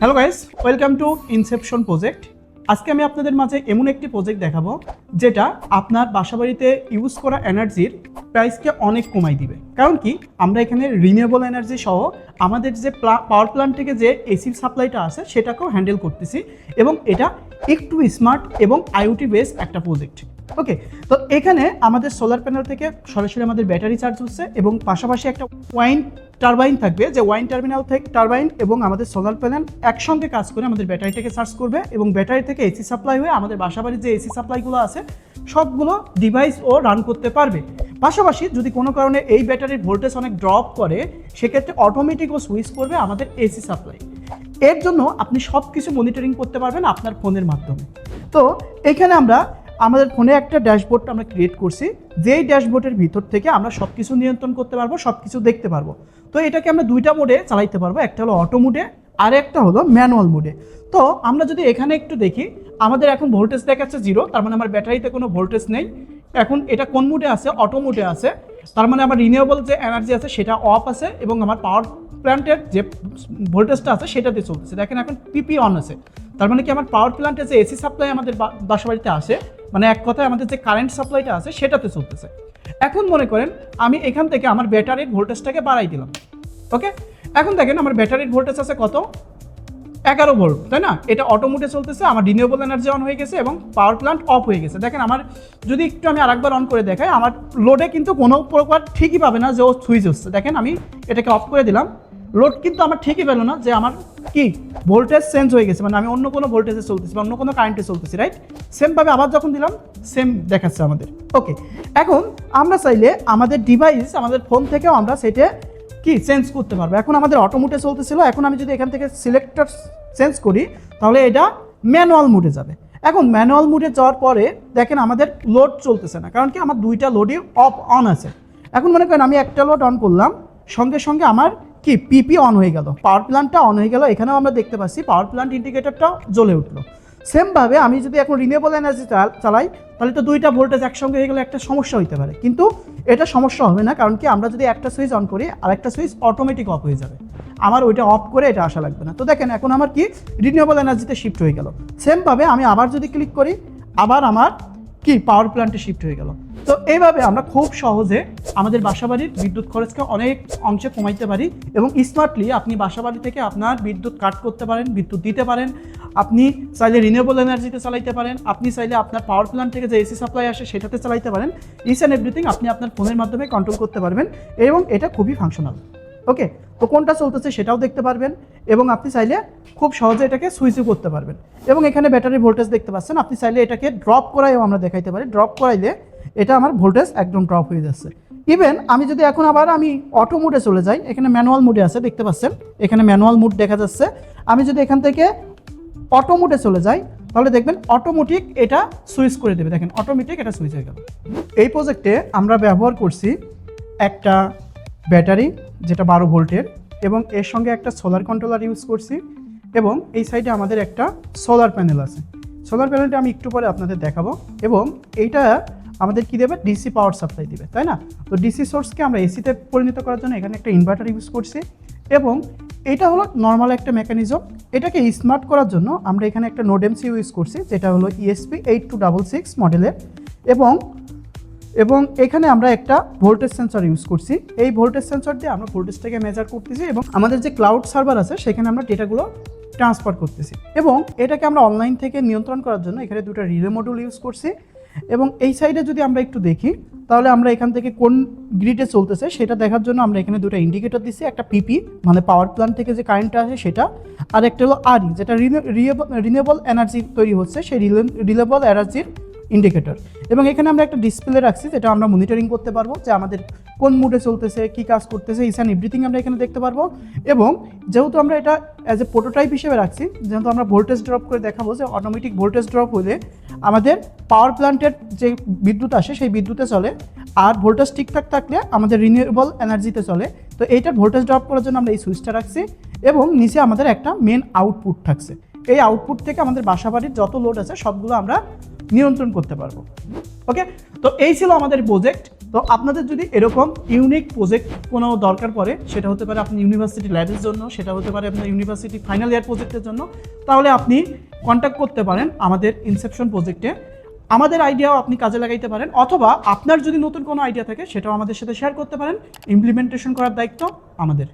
Hello guys, welcome to Inception project. আজকে আমি আপনাদের মাঝে এমন একটি প্রজেক্ট দেখাবো যেটা আপনার বাসাবাড়িতে ইউজ করা এনার্জির প্রাইসকে অনেক কমাই দিবে। কারণ কি, আমরা এখানে রিনিউয়েবল এনার্জি সহ আমাদের যে পাওয়ার প্ল্যান্ট থেকে যে এসির সাপ্লাইটা আছে সেটাকেও হ্যান্ডেল করতেছি, এবং এটা একটু স্মার্ট এবং আইওটি বেস একটা প্রজেক্ট। ওকে, তো এখানে আমাদের সোলার প্যানেল থেকে সরাসরি আমাদের ব্যাটারি চার্জ হচ্ছে এবং পাশাপাশি একটা ওয়াইন টারবাইন থাকবে, যে ওয়াইন টার্মিনাল থেকে টারবাইন এবং আমাদের সোলার প্যানেল একসঙ্গে কাজ করে আমাদের ব্যাটারিটাকে চার্জ করবে এবং ব্যাটারি থেকে এসি সাপ্লাই হয়ে আমাদের বাসাবাড়ির যে এসি সাপ্লাইগুলো আছে সবগুলো ডিভাইস ও রান করতে পারবে। পাশাপাশি যদি কোনো কারণে এই ব্যাটারির ভোল্টেজ অনেক ড্রপ করে সেক্ষেত্রে অটোমেটিক ও সুইচ করবে আমাদের এসি সাপ্লাই। এর জন্য আপনি সব কিছু মনিটরিং করতে পারবেন আপনার ফোনের মাধ্যমে। তো এখানে আমরা আমাদের ফোনে একটা ড্যাশবোর্ড আমরা ক্রিয়েট করছি, যেই ড্যাশবোর্ডের ভিতর থেকে আমরা সব কিছু নিয়ন্ত্রণ করতে পারবো, সব কিছু দেখতে পারবো। তো এটাকে আমরা দুইটা মোডে চালাইতে পারবো, একটা হলো অটো মোডে আর একটা হলো ম্যানুয়াল মোডে। তো আমরা যদি এখানে একটু দেখি, আমাদের এখন ভোল্টেজ দেখাচ্ছে 0, তার মানে আমার ব্যাটারিতে কোনো ভোল্টেজ নেই। এখন এটা কোন মোডে আছে? অটো মোডে আছে, তার মানে আমার রিনিউয়েবল যে এনার্জি আছে সেটা অফ আছে এবং আমার পাওয়ার প্ল্যান্টের যে ভোল্টেজটা আছে সেটাতে চলতেছে। দেখেন এখন পিপি অন আছে, তার মানে কি আমার পাওয়ার প্ল্যান্টের যে এসি সাপ্লাই আমাদের বাসাবাড়িতে আসে, মানে এক কথায় আমাদের যে কারেন্ট সাপ্লাইটা আছে সেটাতে চলতেছে। এখন মনে করেন আমি এখান থেকে আমার ব্যাটারির ভোল্টেজটাকে বাড়াই দিলাম। ওকে, এখন দেখেন আমার ব্যাটারির ভোল্টেজ আছে কত? 11 ভোল্ট, তাই না? এটা অটো মোডে চলতেছে, আমার রিনিউয়েবল এনার্জি অন হয়ে গেছে এবং পাওয়ার প্ল্যান্ট অফ হয়ে গেছে। দেখেন আমার যদি একটু আমি আরেকবার অন করে দেখাই, আমার লোডে কিন্তু কোনো প্রকার ঠিকই পাবে না যে ও সুইচ হচ্ছে। দেখেন আমি এটাকে অফ করে দিলাম, লোড কিন্তু আমার ঠিকই পেলো না যে আমার কি ভোল্টেজ চেঞ্জ হয়ে গেছে, মানে আমি অন্য কোনো ভোল্টেজে চলতেছি বা অন্য কোনো কারেন্টে চলতেছি, রাইট? সেমভাবে আবার যখন দিলাম সেম দেখাচ্ছে আমাদের। ওকে, এখন আমরা চাইলে আমাদের ডিভাইস, আমাদের ফোন থেকেও আমরা সেটা কি চেঞ্জ করতে পারবো। এখন আমাদের অটো মোডে চলতেছিল, এখন আমি যদি এখান থেকে সিলেক্টর চেঞ্জ করি তাহলে এটা ম্যানুয়াল মোডে যাবে। এখন ম্যানুয়াল মোডে যাওয়ার পরে দেখেন আমাদের লোড চলতেছে না, কারণ কি আমার দুইটা লোডই অন আছে। এখন মনে করেন আমি একটা লোড অন করলাম, সঙ্গে সঙ্গে আমার কি পিপি অন হয়ে গেল, পাওয়ার প্ল্যান্টটা অন হয়ে গেল। এখানেও আমরা দেখতে পাচ্ছি পাওয়ার প্ল্যান্ট ইন্ডিকেটরটাও জ্বলে উঠলো। সেমভাবে আমি যদি এখন রিনিউয়েবল এনার্জি চালাই তাহলে তো দুইটা ভোল্টেজ একসঙ্গে হয়ে গেলে একটা সমস্যা হইতে পারে, কিন্তু এটা সমস্যা হবে না, কারণ কি আমরা যদি একটা সুইচ অন করি আর একটা সুইচ অটোমেটিক অফ হয়ে যাবে, আমার ওইটা অফ করে এটা আসা লাগবে না। তো দেখেন এখন আমার কি রিনিউয়েবল এনার্জিতে শিফট হয়ে গেল। সেমভাবে আমি আবার যদি ক্লিক করি, আবার আমার কি পাওয়ার প্ল্যান্টে শিফট হয়ে গেল। তো এইভাবে আমরা খুব সহজে আমাদের বাসাবাড়ির বিদ্যুৎ খরচকে অনেক অংশে কমাইতে পারি এবং স্মার্টলি আপনি বাসাবাড়ি থেকে আপনার বিদ্যুৎ কাট করতে পারেন, বিদ্যুৎ দিতে পারেন। আপনি চাইলে রিনিউয়েবল এনার্জিতে চালাইতে পারেন, আপনি চাইলে আপনার পাওয়ার প্ল্যান্ট থেকে যে এসি সাপ্লাই আসে সেটাতে চালাইতে পারেন। ইচ অ্যান্ড এভরিথিং আপনি আপনার ফোনের মাধ্যমে কন্ট্রোল করতে পারবেন এবং এটা খুবই ফাংশনাল। ওকে, তো কোনটা চলতেছে সেটাও দেখতে পারবেন এবং আপনি চাইলে খুব সহজে এটাকে সুইচও করতে পারবেন। এবং এখানে ব্যাটারি ভোল্টেজ দেখতে পাচ্ছেন, আপনি চাইলে এটাকে ড্রপ করাইও আমরা দেখাইতে পারি। ড্রপ করাইলে এটা আমার ভোল্টেজ একদম ড্রপ হয়ে যাচ্ছে। ইভেন আমি যদি এখন আবার আমি অটো মোডে চলে যাই, এখানে ম্যানুয়াল মোডে আছে দেখতে পাচ্ছেন, এখানে ম্যানুয়াল মোড দেখা যাচ্ছে। আমি যদি এখান থেকে অটো মোডে চলে যাই তাহলে দেখবেন অটোমেটিক এটা সুইচ করে দেবে। দেখেন অটোমেটিক এটা সুইচ হয়ে গেল। এই প্রজেক্টে আমরা ব্যবহার করছি একটা ব্যাটারি যেটা 12 ভোল্টের এবং এর সঙ্গে একটা সোলার কন্ট্রোলার ইউজ করছি এবং এই সাইডে আমাদের একটা সোলার প্যানেল আছে। সোলার প্যানেলটা আমি একটু পরে আপনাদের দেখাবো এবং এইটা আমাদের কি দেবে? ডিসি পাওয়ার সাপ্লাই দিবে, তাই না? তো ডিসি সোর্সকে আমরা এসিতে পরিণত করার জন্য এখানে একটা ইনভার্টার ইউজ করছি এবং এটা হলো নর্মাল একটা মেকানিজম। এটাকে স্মার্ট করার জন্য আমরা এখানে একটা নোড এমসি ইউজ করছি, যেটা হলো ESP8266 মডেলের এবং এখানে আমরা একটা ভোল্টেজ সেন্সর ইউজ করছি। এই ভোল্টেজ সেন্সর দিয়ে আমরা ভোল্টেজটাকে মেজার করতেছি এবং আমাদের যে ক্লাউড সার্ভার আছে সেখানে আমরা ডেটাগুলো ট্রান্সফার করতেছি এবং এটাকে আমরা অনলাইন থেকে নিয়ন্ত্রণ করার জন্য এখানে দুটো রিলে মডিউল ইউজ করছি। এবং এই সাইডে যদি আমরা একটু দেখি তাহলে আমরা এখান থেকে কোন গ্রিডে চলতেছে সেটা দেখার জন্য আমরা এখানে দুটো ইন্ডিকেটর দিচ্ছি, একটা পিপি মানে পাওয়ার প্ল্যান্ট থেকে যে কারেন্টটা আসে সেটা, আর একটা হলো আরই যেটা রিনিউয়েবল এনার্জি তৈরি হচ্ছে সেই রিনিউয়েবল এনার্জির ইন্ডিকেটর। এবং এখানে আমরা একটা ডিসপ্লে রাখছি যেটা আমরা মনিটরিং করতে পারবো যে আমাদের কোন মুডে চলতেছে, কী কাজ করতেছে, ইচ অ্যান্ড এভরিথিং আমরা এখানে দেখতে পারবো। এবং যেহেতু আমরা এটা অ্যাজ এ প্রোটোটাইপ হিসেবে রাখছি, যেহেতু আমরা ভোল্টেজ ড্রপ করে দেখাবো যে অটোমেটিক ভোল্টেজ ড্রপ হলে আমাদের পাওয়ার প্ল্যান্টের যে বিদ্যুৎ আসে সেই বিদ্যুতে চলে, আর ভোল্টেজ ঠিকঠাক থাকলে আমাদের রিনিউয়েবল এনার্জিতে চলে। তো এইটার ভোল্টেজ ড্রপ করার জন্য আমরা এই সুইচটা রাখছি এবং নিচে আমাদের একটা মেন আউটপুট থাকছে। এই আউটপুট থেকে আমাদের বাসাবাড়ির যত লোড আছে সবগুলো আমরা নিয়ন্ত্রণ করতে পারবো। ওকে, তো এই ছিল আমাদের প্রজেক্ট। তো আপনাদের যদি এরকম ইউনিক প্রজেক্ট কোনো দরকার পড়ে, সেটা হতে পারে আপনি ইউনিভার্সিটি ল্যাবের জন্য, সেটা হতে পারে আপনার ইউনিভার্সিটি ফাইনাল ইয়ার প্রজেক্টের জন্য, তাহলে আপনি কন্ট্যাক্ট করতে পারেন আমাদের ইনসেপশন প্রজেক্টে। আমাদের আইডিয়াও আপনি কাজে লাগাইতে পারেন, অথবা আপনার যদি নতুন কোনো আইডিয়া থাকে সেটাও আমাদের সাথে শেয়ার করতে পারেন। ইমপ্লিমেন্টেশন করার দায়িত্ব আমাদের।